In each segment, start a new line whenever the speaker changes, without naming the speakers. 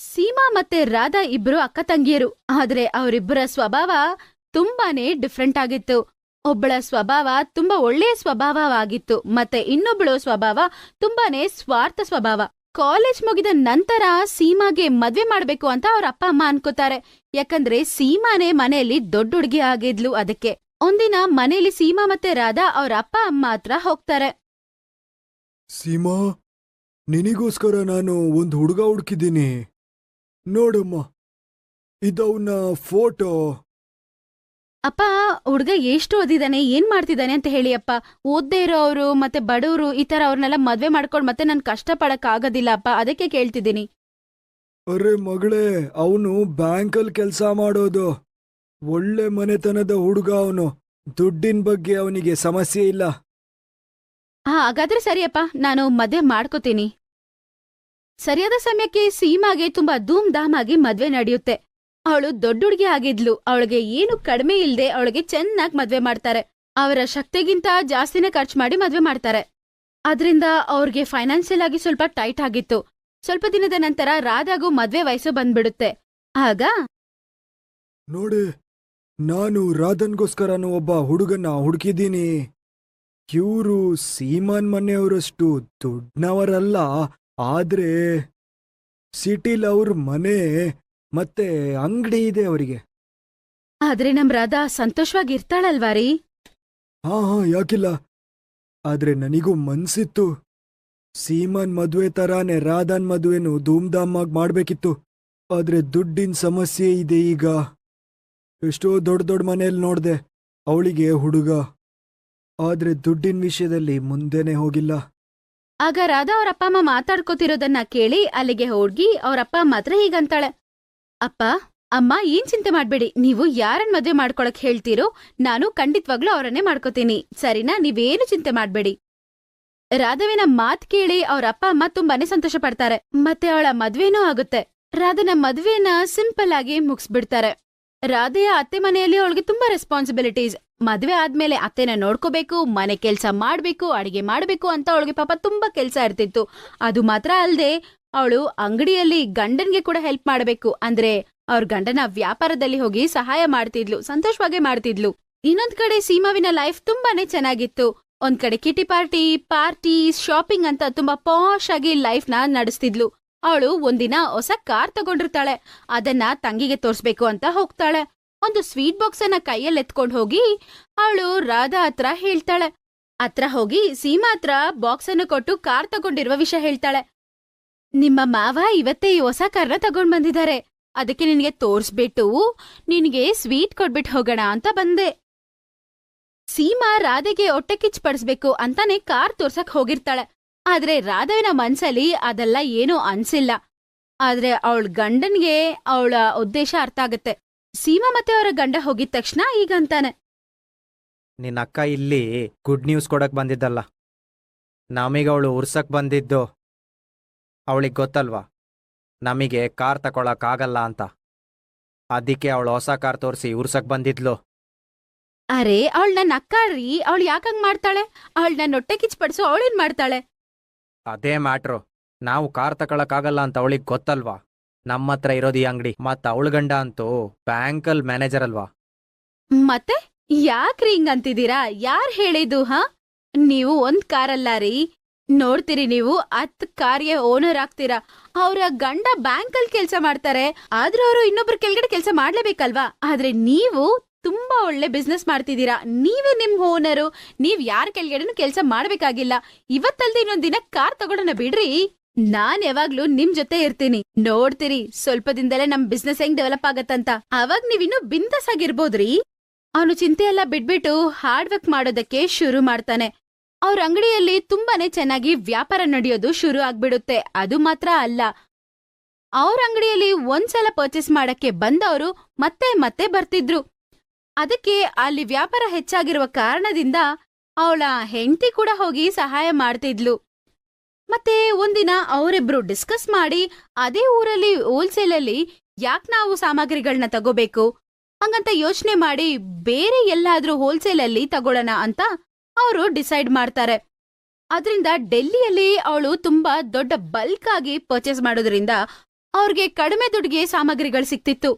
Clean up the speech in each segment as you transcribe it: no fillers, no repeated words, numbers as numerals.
ಸೀಮಾ ಮತ್ತೆ ರಾಧಾ ಇಬ್ರು ಅಕ್ಕ ತಂಗಿಯರು. ಆದ್ರೆ ಅವರಿಬ್ಬರ ಸ್ವಭಾವ ತುಂಬಾನೇ ಡಿಫ್ರೆಂಟ್ ಆಗಿತ್ತು. ಒಬ್ಬಳ ಸ್ವಭಾವ ತುಂಬಾ ಒಳ್ಳೆಯ ಸ್ವಭಾವವಾಗಿತ್ತು, ಮತ್ತೆ ಇನ್ನೊಬ್ಬಳು ಸ್ವಭಾವ ತುಂಬಾನೇ ಸ್ವಾರ್ಥ ಸ್ವಭಾವ. ಕಾಲೇಜ್ ಮುಗಿದ ನಂತರ ಸೀಮಾಗೆ ಮದ್ವೆ ಮಾಡ್ಬೇಕು ಅಂತ ಅವ್ರ ಅಪ್ಪ ಅಮ್ಮ ಅನ್ಕೋತಾರೆ. ಯಾಕಂದ್ರೆ ಸೀಮಾನೇ ಮನೆಯಲ್ಲಿ ದೊಡ್ಡ ಹುಡುಗಿ ಆಗಿದ್ಲು. ಅದಕ್ಕೆ ಒಂದಿನ ಮನೆಯಲ್ಲಿ ಸೀಮಾ ಮತ್ತೆ ರಾಧಾ ಅವ್ರ ಅಪ್ಪ ಅಮ್ಮ ಹತ್ರ ಹೋಗ್ತಾರೆ.
ಸೀಮಾ, ನಿನಿಗೋಸ್ಕರ ನಾನು ಒಂದು ಹುಡುಗ ಹುಡುಕಿದ್ದೀನಿ. ನೋಡಮ್ಮ, ಇದವನ ಫೋಟೋ.
ಅಪ್ಪ, ಹುಡ್ಗ ಎಷ್ಟು ಓದಿದಾನೆ, ಏನ್ ಮಾಡ್ತಿದ್ದಾನೆ ಅಂತ ಹೇಳಿ ಅಪ್ಪ. ಓದ್ದೇ ಇರೋರು ಮತ್ತೆ ಬಡವರು ಈ ತರ ಅವ್ರನ್ನೆಲ್ಲ ಮದ್ವೆ ಮಾಡ್ಕೊಂಡ್ ಮತ್ತೆ ನನ್ ಕಷ್ಟ ಪಡಕ್ ಆಗೋದಿಲ್ಲ ಅಪ್ಪ, ಅದಕ್ಕೆ ಕೇಳ್ತಿದ್ದೀನಿ.
ಅರೆ ಮಗಳೇ, ಅವನು ಬ್ಯಾಂಕಲ್ಲಿ ಕೆಲಸ ಮಾಡೋದು. ಒಳ್ಳೆ ಮನೆತನದ ಹುಡುಗ ಅವನು. ದುಡ್ಡಿನ ಬಗ್ಗೆ ಅವನಿಗೆ ಸಮಸ್ಯೆ ಇಲ್ಲ.
ಹಾಗಾದ್ರೆ ಸರಿಯಪ್ಪ, ನಾನು ಮದ್ವೆ ಮಾಡ್ಕೋತೀನಿ. ಸರಿಯಾದ ಸಮಯಕ್ಕೆ ಸೀಮಾಗೆ ತುಂಬಾ ಧೂಮ್ ಧಾಮ್ ಆಗಿ ಮದ್ವೆ ನಡೆಯುತ್ತೆ. ಅವಳು ದೊಡ್ಡ ಹುಡುಗಿ ಆಗಿದ್ಲು. ಅವಳಿಗೆ ಏನು ಕಡಿಮೆ ಇಲ್ದೆ ಅವಳಿಗೆ ಚೆನ್ನಾಗಿ ಮದ್ವೆ ಮಾಡ್ತಾರೆ. ಅವರ ಶಕ್ತಿಗಿಂತ ಜಾಸ್ತಿನೇ ಖರ್ಚು ಮಾಡಿ ಮದ್ವೆ ಮಾಡ್ತಾರೆ. ಅದ್ರಿಂದ ಅವ್ರಿಗೆ ಫೈನಾನ್ಷಿಯಲ್ ಆಗಿ ಸ್ವಲ್ಪ ಟೈಟ್ ಆಗಿತ್ತು. ಸ್ವಲ್ಪ ದಿನದ ನಂತರ ರಾಧಾಗೂ ಮದ್ವೆ ವಯಸ್ಸು ಬಂದ್ಬಿಡುತ್ತೆ. ಆಗ
ನೋಡಿ, ನಾನು ರಾಧನ್ಗೋಸ್ಕರನು ಒಬ್ಬ ಹುಡುಗನ್ನ ಹುಡುಕಿದ್ದೀನಿ. ಇವರು ಸೀಮಾನ್ ಮನೆಯವರಷ್ಟು ದುಡ್ಡನವರಲ್ಲ, ಆದ್ರೆ ಸಿಟಿಲ್ ಅವ್ರ ಮನೆ ಮತ್ತೆ ಅಂಗಡಿ ಇದೆ ಅವರಿಗೆ.
ಆದ್ರೆ ನಮ್ ರಾಧಾ ಸಂತೋಷವಾಗಿರ್ತಾಳಲ್ವಾ ರೀ?
ಹಾ, ಯಾಕಿಲ್ಲ. ಆದ್ರೆ ನನಗೂ ಮನ್ಸಿತ್ತು, ಸೀಮಾನ್ ಮದುವೆ ತರಾನೇ ರಾಧಾನ್ ಮದುವೆನು ಧೂಮ್ಧಾಮ್ ಆಗಿ ಮಾಡ್ಬೇಕಿತ್ತು. ಆದ್ರೆ ದುಡ್ಡಿನ ಸಮಸ್ಯೆ ಇದೆ ಈಗ. ಎಷ್ಟೋ ದೊಡ್ಡ ದೊಡ್ಡ ಮನೆಯಲ್ಲಿ ನೋಡ್ದೆ ಅವಳಿಗೆ ಹುಡುಗ, ಆದ್ರೆ ದುಡ್ಡಿನ ವಿಷಯದಲ್ಲಿ ಮುಂದೆನೆ ಹೋಗಿಲ್ಲ.
ಆಗ ರಾಧಾ ಅವ್ರ ಅಪ್ಪ ಅಮ್ಮ ಮಾತಾಡ್ಕೋತಿರೋದನ್ನ ಕೇಳಿ ಅಲ್ಲಿಗೆ ಹೋಗಿ ಅವ್ರ ಅಪ್ಪ ಅಮ್ಮ ಹತ್ರ ಹೀಗಂತಾಳೆ. ಅಪ್ಪ ಅಮ್ಮ, ಏನ್ ಚಿಂತೆ ಮಾಡ್ಬೇಡಿ. ನೀವು ಯಾರನ್ ಮದ್ವೆ ಮಾಡ್ಕೊಳಕ್ ಹೇಳ್ತೀರೋ ನಾನು ಖಂಡಿತವಾಗ್ಲೂ ಅವರನ್ನೇ ಮಾಡ್ಕೋತೀನಿ, ಸರಿನಾ? ನೀವೇನು ಚಿಂತೆ ಮಾಡ್ಬೇಡಿ. ರಾಧವಿನ ಮಾತ್ ಕೇಳಿ ಅವ್ರ ಅಪ್ಪ ಅಮ್ಮ ತುಂಬಾನೇ ಸಂತೋಷ ಪಡ್ತಾರೆ. ಮತ್ತೆ ಅವಳ ಮದ್ವೆನೂ ಆಗುತ್ತೆ. ರಾಧನ ಮದ್ವೆನ ಸಿಂಪಲ್ ಆಗಿ ಮುಗಿಸ್ಬಿಡ್ತಾರೆ. ರಾಧೆಯ ಅತ್ತೆ ಮನೆಯಲ್ಲಿ ಅವಳಿಗೆ ತುಂಬಾ ರೆಸ್ಪಾನ್ಸಿಬಿಲಿಟೀಸ್. ಮದ್ವೆ ಆದ್ಮೇಲೆ ಅತ್ತೆನ ನೋಡ್ಕೋಬೇಕು, ಮನೆ ಕೆಲ್ಸ ಮಾಡ್ಬೇಕು, ಅಡಿಗೆ ಮಾಡ್ಬೇಕು ಅಂತ ಅವಳಿಗೆ ಪಾಪ ತುಂಬಾ ಕೆಲ್ಸ ಇರ್ತಿತ್ತು. ಅದು ಮಾತ್ರ ಅಲ್ದೆ ಅವಳು ಅಂಗಡಿಯಲ್ಲಿ ಗಂಡನ್ಗೆ ಕೂಡ ಹೆಲ್ಪ್ ಮಾಡ್ಬೇಕು. ಅಂದ್ರೆ ಅವ್ರ ಗಂಡನ ವ್ಯಾಪಾರದಲ್ಲಿ ಹೋಗಿ ಸಹಾಯ ಮಾಡ್ತಿದ್ಲು, ಸಂತೋಷವಾಗೇ ಮಾಡ್ತಿದ್ಲು. ಇನ್ನೊಂದ್ ಕಡೆ ಸೀಮಾವಿನ ಲೈಫ್ ತುಂಬಾನೇ ಚೆನ್ನಾಗಿತ್ತು. ಒಂದ್ ಕಡೆ ಕಿಟಿ ಪಾರ್ಟಿ ಶಾಪಿಂಗ್ ಅಂತ ತುಂಬಾ ಪಾಶ್ ಆಗಿ ಲೈಫ್ ನ ನಡೆಸ್ತಿದ್ಲು. ಅವಳು ಒಂದಿನ ಹೊಸ ಕಾರ್ ತಗೊಂಡಿರ್ತಾಳೆ. ಅದನ್ನ ತಂಗಿಗೆ ತೋರ್ಸ್ಬೇಕು ಅಂತ ಹೋಗ್ತಾಳೆ. ಒಂದು ಸ್ವೀಟ್ ಬಾಕ್ಸ್ ಅನ್ನ ಕೈಯಲ್ಲಿ ಎತ್ಕೊಂಡ್ ಹೋಗಿ ಅವಳು ರಾಧಾ ಹತ್ರ ಹೇಳ್ತಾಳೆ. ಹತ್ರ ಹೋಗಿ ಸೀಮಾ ಹತ್ರ ಬಾಕ್ಸ್ ಅನ್ನು ಕೊಟ್ಟು ಕಾರ್ ತಗೊಂಡಿರುವ ವಿಷಯ ಹೇಳ್ತಾಳೆ. ನಿಮ್ಮ ಮಾವ ಇವತ್ತೇ ಈ ಹೊಸ ಕಾರ್ನ ತಗೊಂಡ್ ಬಂದಿದ್ದಾರೆ, ಅದಕ್ಕೆ ನಿನಗೆ ತೋರ್ಸ್ಬಿಟ್ಟು ನಿನಗೆ ಸ್ವೀಟ್ ಕೊಡ್ಬಿಟ್ಟು ಹೋಗೋಣ ಅಂತ ಬಂದೆ. ಸೀಮಾ ರಾಧೆಗೆ ಹೊಟ್ಟೆ ಕಿಚ್ಚು ಪಡಿಸ್ಬೇಕು ಅಂತಾನೆ ಕಾರ್ ತೋರ್ಸಕ್ ಹೋಗಿರ್ತಾಳೆ. ಆದ್ರೆ ರಾಧವಿನ ಮನ್ಸಲ್ಲಿ ಅದೆಲ್ಲ ಏನೂ ಅನ್ಸಿಲ್ಲ. ಆದ್ರೆ ಅವಳ ಗಂಡನ್ಗೆ ಅವಳ ಉದ್ದೇಶ ಅರ್ಥ ಆಗತ್ತೆ. ಸೀಮಾ ಮತ್ತೆ ಅವರ ಗಂಡ ಹೋಗಿದ ತಕ್ಷಣ ಈಗಂತಾನೆ.
ನಿನ್ನ ಅಕ್ಕ ಇಲ್ಲಿ ಗುಡ್ ನ್ಯೂಸ್ ಕೊಡಕ್ ಬಂದಿದ್ದಲ್ಲ, ನಮಗೆ ಅವಳು ಉರ್ಸಕ್ ಬಂದಿದ್ದು. ಅವಳಿಗೆ ಗೊತ್ತಲ್ವಾ ನಮಗೆ ಕಾರ್ ತಗೊಳಕ್ಕಾಗಲ್ಲ ಅಂತ. ಅದಕ್ಕೆ ಅವಳು ಹೊಸ ಕಾರ್ ತೋರಿಸಿ ಉರ್ಸಕ್ ಬಂದಿದ್ಲು.
ಅರೆ, ಅವಳ ನನ್ನ ಅಕ್ಕಾಳ್ರಿ, ಅವಳು ಯಾಕಂಗ್ ಮಾಡ್ತಾಳೆ? ಅವಳ ನನ್ನ ಹೊಟ್ಟೆ ಕಿಚ್ಚು ಪಡಿಸು ಅವಳೇನ್ ಮಾಡ್ತಾಳೆ?
ಅದೇ ಮ್ಯಾಟ್ರು. ನಾವು ಕಾರ್ ತಗೊಳಕ್ಕಾಗಲ್ಲ ಅಂತ ಅವಳಿಗೆ ಗೊತ್ತಲ್ವಾ. ನಮ್ಮ ಹತ್ರ ಇರೋದು ಈ ಅಂಗಡಿ. ಮತ್ತ ಅವಳ ಗಂಡ ಅಂತೂ ಬ್ಯಾಂಕಲ್ ಮ್ಯಾನೇಜರ್ ಅಲ್ವಾ.
ಮತ್ತೆ ಯಾಕ್ರಿ ಹಿಂಗಂತಿದ್ದೀರಾ? ಯಾರ್ ಹೇಳಿದ್ದು? ನೀವು ಒಂದ್ ಕಾರಲ್ಲ ರೀ, ನೋಡ್ತೀರಿ ನೀವು 10 ಕಾರ್ಗೆ ಓನರ್ ಆಗ್ತೀರಾ. ಅವ್ರ ಗಂಡ ಬ್ಯಾಂಕಲ್ಲಿ ಕೆಲ್ಸ ಮಾಡ್ತಾರೆ, ಆದ್ರೂ ಅವರು ಇನ್ನೊಬ್ರ ಕೆಳಗಡೆ ಕೆಲ್ಸ ಮಾಡ್ಲೇಬೇಕಲ್ವಾ? ಆದ್ರೆ ನೀವು ತುಂಬಾ ಒಳ್ಳೆ ಬಿಸ್ನೆಸ್ ಮಾಡ್ತಿದ್ದೀರಾ. ನೀವೇ ನಿಮ್ ಓನರು, ನೀವ್ ಯಾರ ಕೆಳಗಡೆನೂ ಕೆಲ್ಸ ಮಾಡ್ಬೇಕಾಗಿಲ್ಲ. ಇವತ್ತಲ್ದೆ ಇನ್ನೊಂದ್ ದಿನ ಕಾರ್ ತಗೊಳೋಣ ಬಿಡ್ರಿ. ನಾನ್ ಯಾವಾಗ್ಲೂ ನಿಮ್ ಜೊತೆ ಇರ್ತೀನಿ, ನೋಡ್ತೀರಿ ಸ್ವಲ್ಪ ದಿನದಲ್ಲೇ ನಮ್ ಬಿಸ್ನೆಸ್ ಹೆಂಗ್ ಡೆವಲಪ್ ಆಗತ್ತಂತ. ಅವಾಗ ನೀವಿನ್ನೂ ಬಿಂದಾಸ್ ಆಗಿರ್ಬೋದ್ರಿ. ಅವನು ಚಿಂತೆ ಎಲ್ಲ ಬಿಟ್ಬಿಟ್ಟು ಹಾರ್ಡ್ ವರ್ಕ್ ಮಾಡೋದಕ್ಕೆ ಶುರು ಮಾಡ್ತಾನೆ. ಅವ್ರ ಅಂಗಡಿಯಲ್ಲಿ ತುಂಬಾನೇ ಚೆನ್ನಾಗಿ ವ್ಯಾಪಾರ ನಡೆಯೋದು ಶುರು ಆಗ್ಬಿಡುತ್ತೆ. ಅದು ಮಾತ್ರ ಅಲ್ಲ, ಅವ್ರ ಅಂಗಡಿಯಲ್ಲಿ ಒಂದ್ಸಲ ಪರ್ಚೇಸ್ ಮಾಡಕ್ಕೆ ಬಂದವರು ಮತ್ತೆ ಮತ್ತೆ ಬರ್ತಿದ್ರು. ಅದಕ್ಕೆ ಅಲ್ಲಿ ವ್ಯಾಪಾರ ಹೆಚ್ಚಾಗಿರುವ ಕಾರಣದಿಂದ ಅವಳ ಹೆಂಡತಿ ಕೂಡ ಹೋಗಿ ಸಹಾಯ ಮಾಡ್ತಿದ್ಲು. ಮತ್ತೆ ಒಂದಿನ ಅವರಿಬ್ರು ಡಿಸ್ಕಸ್ ಮಾಡಿ ಅದೇ ಊರಲ್ಲಿ ಹೋಲ್ಸೇಲಲ್ಲಿ ಯಾಕೆ ನಾವು ಸಾಮಗ್ರಿಗಳನ್ನ ತಗೋಬೇಕು ಹಂಗಂತ ಯೋಚನೆ ಮಾಡಿ ಬೇರೆ ಎಲ್ಲಾದ್ರೂ ಹೋಲ್ಸೇಲಲ್ಲಿ ತಗೊಳ್ಳೋಣ ಅಂತ ಅವರು ಡಿಸೈಡ್ ಮಾಡ್ತಾರೆ. ಅದರಿಂದ ಡೆಲ್ಲಿಯಲ್ಲಿ ಅವಳು ತುಂಬಾ ದೊಡ್ಡ ಬಲ್ಕ್ ಆಗಿ ಪರ್ಚೇಸ್ ಮಾಡೋದ್ರಿಂದ ಅವ್ರಿಗೆ ಕಡಿಮೆ ದುಡ್ಡಿಗೆ ಸಾಮಗ್ರಿಗಳು ಸಿಕ್ತಿತ್ತು.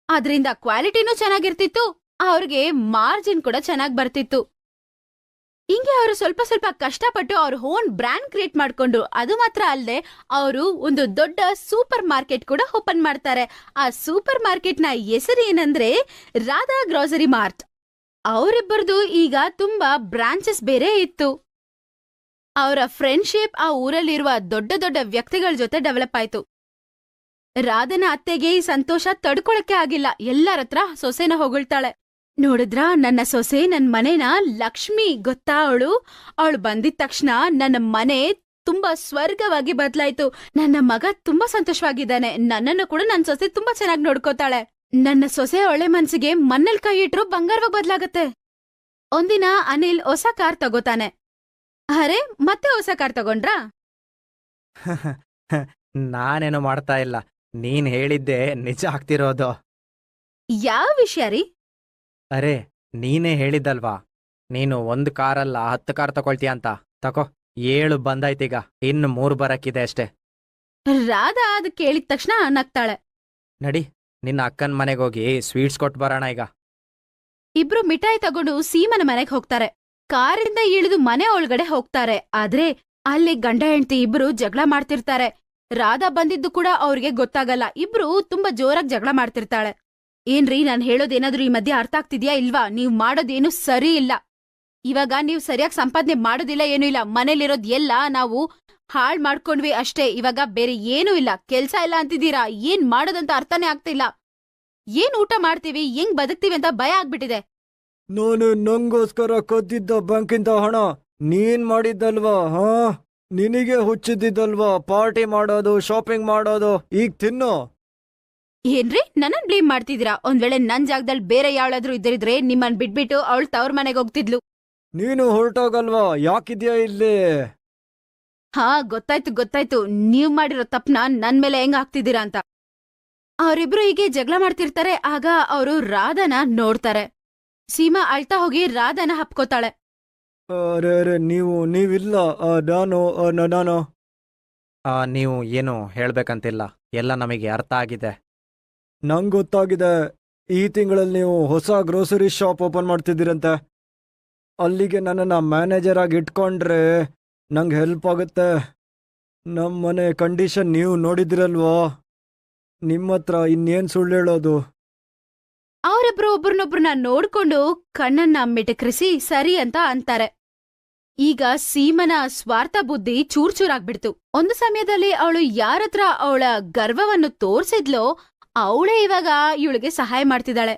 ಅದ್ರಿಂದ ಕ್ವಾಲಿಟಿನೂ ಚೆನ್ನಾಗಿರ್ತಿತ್ತು, ಅವ್ರಿಗೆ ಮಾರ್ಜಿನ್ ಕೂಡ ಚೆನ್ನಾಗ್ ಬರ್ತಿತ್ತು. ಹಿಂಗೆ ಅವರು ಸ್ವಲ್ಪ ಸ್ವಲ್ಪ ಕಷ್ಟಪಟ್ಟು ಅವ್ರ ಓನ್ ಬ್ರ್ಯಾಂಡ್ ಕ್ರಿಯೇಟ್ ಮಾಡ್ಕೊಂಡ್ರು. ಅದು ಮಾತ್ರ ಅಲ್ಲದೆ ಅವರು ಒಂದು ದೊಡ್ಡ ಸೂಪರ್ ಮಾರ್ಕೆಟ್ ಕೂಡ ಓಪನ್ ಮಾಡ್ತಾರೆ. ಆ ಸೂಪರ್ ಮಾರ್ಕೆಟ್ನ ಹೆಸರು ಏನಂದ್ರೆ ರಾಧಾ ಗ್ರೋಸರಿ ಮಾರ್ಟ್. ಅವರಿಬ್ಬರದು ಈಗ ತುಂಬಾ ಬ್ರಾಂಚಸ್ ಬೇರೆ ಇತ್ತು. ಅವರ ಫ್ರೆಂಡ್ಶಿಪ್ ಆ ಊರಲ್ಲಿರುವ ದೊಡ್ಡ ದೊಡ್ಡ ವ್ಯಕ್ತಿಗಳ ಜೊತೆ ಡೆವಲಪ್ ಆಯ್ತು. ರಾಧನ ಅತ್ತೆಗೆ ಈ ಸಂತೋಷ ತಡ್ಕೊಳಕ್ಕೆ ಆಗಿಲ್ಲ. ಎಲ್ಲರತ್ರ ಸೊಸೆನ ಹೊಗಳ್ತಾಳೆ. ನೋಡಿದ್ರಾ, ನನ್ನ ಸೊಸೆ ನನ್ ಮನೆನ ಲಕ್ಷ್ಮಿ ಗೊತ್ತಾ ಅವಳು ಬಂದಿದ ತಕ್ಷಣ ನನ್ನ ಮನೆ ತುಂಬಾ ಸ್ವರ್ಗವಾಗಿ ಬದ್ಲಾಯ್ತು. ನನ್ನ ಮಗ ತುಂಬಾ ಸಂತೋಷವಾಗಿದ್ದಾನೆ. ನನ್ನನ್ನು ಕೂಡ ನನ್ ಸೊಸೆ ತುಂಬಾ ಚೆನ್ನಾಗಿ ನೋಡ್ಕೋತಾಳೆ. ನನ್ನ ಸೊಸೆ ಒಳ್ಳೆ ಮನ್ಸಿಗೆ ಮಣ್ಣಲ್ ಕೈ ಇಟ್ರು ಬಂಗಾರವಾಗಿ ಬದ್ಲಾಗತ್ತೆ. ಒಂದಿನ ಅನಿಲ್ ಹೊಸ ಕಾರ್ ತಗೋತಾನೆ. ಅರೆ, ಮತ್ತೆ ಹೊಸ ಕಾರ್ ತಗೊಂಡ್ರಾ?
ನಾನೇನು ಮಾಡ್ತಾ ಇಲ್ಲ, ನೀನ್ ಹೇಳಿದ್ದೆ ನಿಜ ಆಗ್ತಿರೋದು.
ಯಾವ ವಿಷಯ ರೀ?
ಅರೆ, ನೀನೇ ಹೇಳಿದ್ದಲ್ವಾ, ನೀನು 1 ಕಾರಲ್ಲ 10 ಕಾರ್ ತಗೊಳ್ತೀಯ ಅಂತ. ತಕೋ, 7 ಬಂದಾಯ್ತೀಗ, ಇನ್ನು 3 ಬರಕ್ಕಿದೆ ಅಷ್ಟೇ.
ರಾಧಾ ಅದ್ ಕೇಳಿದ ತಕ್ಷಣ ನಗ್ತಾಳೆ.
ನಡಿ, ನಿನ್ನ ಅಕ್ಕನ ಮನೆಗೋಗಿ ಸ್ವೀಟ್ಸ್ ಕೊಟ್ಟು ಬರೋಣ ಈಗ.
ಇಬ್ರು ಮಿಠಾಯಿ ತಗೊಂಡು ಸೀಮನ ಮನೆಗೆ ಹೋಗ್ತಾರೆ. ಕಾರಿಂದ ಇಳಿದು ಮನೆ ಒಳಗಡೆ ಹೋಗ್ತಾರೆ. ಆದ್ರೆ ಅಲ್ಲಿ ಗಂಡ ಹೆಂಡತಿ ಇಬ್ರು ಜಗಳ ಮಾಡ್ತಿರ್ತಾರೆ. ರಾಧಾ ಬಂದಿದ್ದು ಕೂಡ ಅವ್ರಿಗೆ ಗೊತ್ತಾಗಲ್ಲ. ಇಬ್ರು ತುಂಬಾ ಜೋರಾಗಿ ಜಗಳ ಮಾಡ್ತಿರ್ತಾಳೆ. ಏನ್ರಿ, ನಾನ್ ಹೇಳೋದೇನಾದ್ರೂ ಈ ಮಧ್ಯೆ ಅರ್ಥ ಆಗ್ತಿದ್ಯಾ ಇಲ್ವಾ? ನೀವ್ ಮಾಡೋದೇನು ಸರಿ ಇಲ್ಲ. ಇವಾಗ ನೀವ್ ಸರಿಯಾಗಿ ಸಂಪಾದನೆ ಮಾಡೋದಿಲ್ಲ, ಏನೂ ಇಲ್ಲ. ಮನೇಲಿರೋದ್ ಎಲ್ಲ ನಾವು ಹಾಳ್ ಮಾಡ್ಕೊಂಡ್ವಿ ಅಷ್ಟೇ. ಇವಾಗ ಬೇರೆ ಏನೂ ಇಲ್ಲ. ಕೆಲ್ಸ ಇಲ್ಲ ಅಂತಿದ್ದೀರಾ. ಏನ್ ಮಾಡೋದಂತ ಅರ್ಥನೇ ಆಗ್ತಿಲ್ಲ. ಏನ್ ಊಟ ಮಾಡ್ತೀವಿ, ಹೆಂಗ್ ಬದುಕ್ತೀವಿ ಅಂತ ಭಯ ಆಗ್ಬಿಟ್ಟಿದೆ.
ನಾನು ನಂಗೋಸ್ಕರ ಕದ್ದಿದ್ದ ಬ್ಯಾಂಕಿಂದ ಹಣ ನೀನ್ ಮಾಡಿದ್ದಲ್ವಾ? ಹಾ, ನಿನಗೆ ಹುಚ್ಚಿದ್ದಲ್ವಾ ಪಾರ್ಟಿ ಮಾಡೋದು, ಶಾಪಿಂಗ್ ಮಾಡೋದು? ಈಗ ತಿನ್ನು.
ಏನ್ರಿ, ನನ್ನನ್ ಬ್ಲೇಮ್ ಮಾಡ್ತಿದ್ದೀರಾ? ಒಂದ್ ವೇಳೆ ನನ್ ಜಾಗದಲ್ಲಿ ಬೇರೆ ಯಾವಳಾದ್ರೂ ಇದ್ದಿದ್ರೆ ನಿಮ್ಮನ್ ಬಿಟ್ಬಿಟ್ಟು ಅವಳು ತವ್ರ ಮನೆಗೆ ಹೋಗ್ತಿದ್ಲು.
ನೀನು ಹೊರಟೋಗಲ್ವಾ? ಯಾಕಿದ್ಯಾ ಇಲ್ಲಿ?
ಹಾ, ಗೊತ್ತಾಯ್ತು. ನೀವ್ ಮಾಡಿರೋ ತಪ್ಪನ ನನ್ ಮೇಲೆ ಹೆಂಗ್ ಹಾಕ್ತಿದ್ದೀರಾ ಅಂತ. ಅವರಿಬ್ರು ಹೀಗೆ ಜಗಳ ಮಾಡ್ತಿರ್ತಾರೆ. ಆಗ ಅವರು ರಾಧಾನ ನೋಡ್ತಾರೆ. ಸೀಮಾ ಅಳ್ತಾ ಹೋಗಿ ರಾಧಾನ ಹಪ್ಕೋತಾಳೆ.
ಅರೆ, ನೀವಿಲ್ಲ. ನಾನು
ನೀವು ಏನು ಹೇಳ್ಬೇಕಂತಿಲ್ಲ, ಎಲ್ಲ ನಮಗೆ ಅರ್ಥ ಆಗಿದೆ.
ನಂಗೆ ಗೊತ್ತಾಗಿದೆ. ಈ ತಿಂಗಳಲ್ಲಿ ನೀವು ಹೊಸ ಗ್ರೋಸರಿ ಶಾಪ್ ಓಪನ್ ಮಾಡ್ತಿದ್ದೀರಂತೆ. ಅಲ್ಲಿಗೆ ನನ್ನನ್ನು ಮ್ಯಾನೇಜರ್ ಆಗಿ ಇಟ್ಕೊಂಡ್ರೆ ನಂಗೆ ಹೆಲ್ಪ್ ಆಗುತ್ತೆ. ನಮ್ಮ ಮನೆ ಕಂಡೀಷನ್ ನೀವು ನೋಡಿದಿರಲ್ವಾ? ನಿಮ್ಮ ಹತ್ರ ಇನ್ನೇನು ಸುಳ್ಳು ಹೇಳೋದು?
ಅವರಿಬ್ರು ಒಬ್ರನ್ನೊಬ್ರನ್ನ ನೋಡ್ಕೊಂಡು ಕಣ್ಣನ್ನ ಮಿಟಕ್ರಿಸಿ ಸರಿ ಅಂತ ಅಂತಾರೆ. ಈಗ ಸೀಮನ ಸ್ವಾರ್ಥ ಬುದ್ಧಿ ಚೂರ್ಚೂರಾಗ್ಬಿಡ್ತು. ಒಂದು ಸಮಯದಲ್ಲಿ ಅವಳು ಯಾರತ್ರ ಅವಳ ಗರ್ವವನ್ನು ತೋರ್ಸಿದ್ಲೋ ಅವಳೇ ಇವಾಗ ಇವಳಿಗೆ ಸಹಾಯ ಮಾಡ್ತಿದ್ದಾಳೆ.